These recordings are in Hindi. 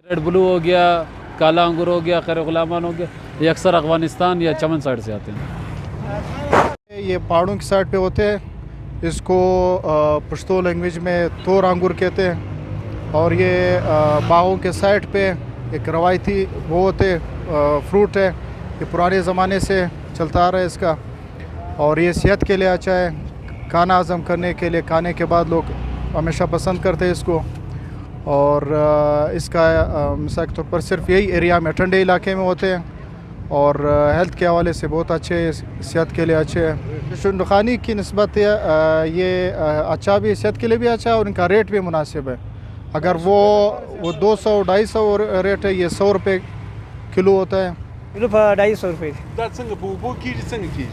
रेड ब्लू हो गया, काला अंगूर हो गया, खैर गुलामान हो गया, ये अक्सर अफगानिस्तान या चमन साइड से आते हैं। ये पहाड़ों की साइड पे होते हैं, इसको पश्तो लैंग्वेज में तोर अंगूर कहते हैं। और ये बागों के साइड पे एक रवायती वो होते फ्रूट है, ये पुराने ज़माने से चलता आ रहा है इसका। और ये सेहत के लिए अच्छा है, खाना हज़म करने के लिए, खाने के बाद लोग हमेशा पसंद करते हैं इसको। और इसका मिसाल के तौर पर सिर्फ यही एरिया में ठंडे इलाके में होते हैं और हेल्थ के हवाले से बहुत अच्छे, सेहत के लिए अच्छे हैं। शुंडखानी की निस्बत ये अच्छा भी, सेहत के लिए भी अच्छा है और इनका रेट भी मुनासिब है। अगर वो 200-250 रेट है, ये 100 रुपये किलो होता है। किलो 250 रुपये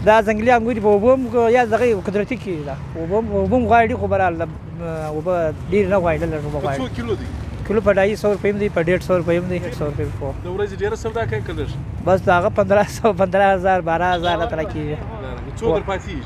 दा जंगली अंगूर बोबम को या जगह कुदरती की दा बोबम गाड़ी को बराल वो डी ना गाड़ी लर वो गाड़ी किलो 250 रुपये में दी 150 रुपये में दी 100 रुपये को दौराजी डेरा सौदा क्या कलर बस दागा 1500 15000 12000 तरह की है चोगर पातीज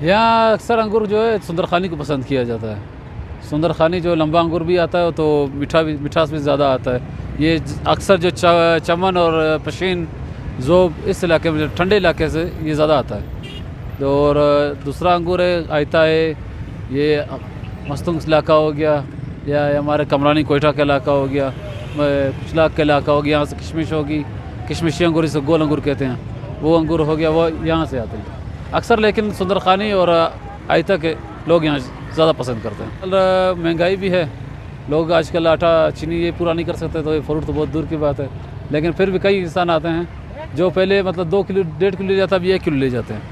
यहाँ अक्सर अंगूर जो है सुंदरखानी को पसंद किया जाता है। सुंदरखानी जो लंबा अंगूर भी आता है तो मिठास भी ज़्यादा आता है। ये अक्सर जो चमन और पशीन जो इस इलाके में, ठंडे इलाके से ये ज़्यादा आता है। तो और दूसरा अंगूर है आयता है, ये मस्तुंग इलाका हो गया या हमारे कमरानी कोयटा का इलाका हो गया, कुचलाक का इलाका हो गया, यहाँ से किशमिश होगी, किशमिशी अंगूर इसे गोल अंगूर कहते हैं, वो अंगूर हो गया, वो यहाँ से आते हैं अक्सर। लेकिन सुंदरखानी और आयता के लोग यहाँ ज़्यादा पसंद करते हैं। महंगाई भी है, लोग आजकल आटा चीनी ये पूरा नहीं कर सकते, तो ये फ्रूट तो बहुत दूर की बात है। लेकिन फिर भी कई इंसान आते हैं जो पहले मतलब 2 किलो 1.5 किलो ले जाता, अब 1 किलो ले जाते हैं।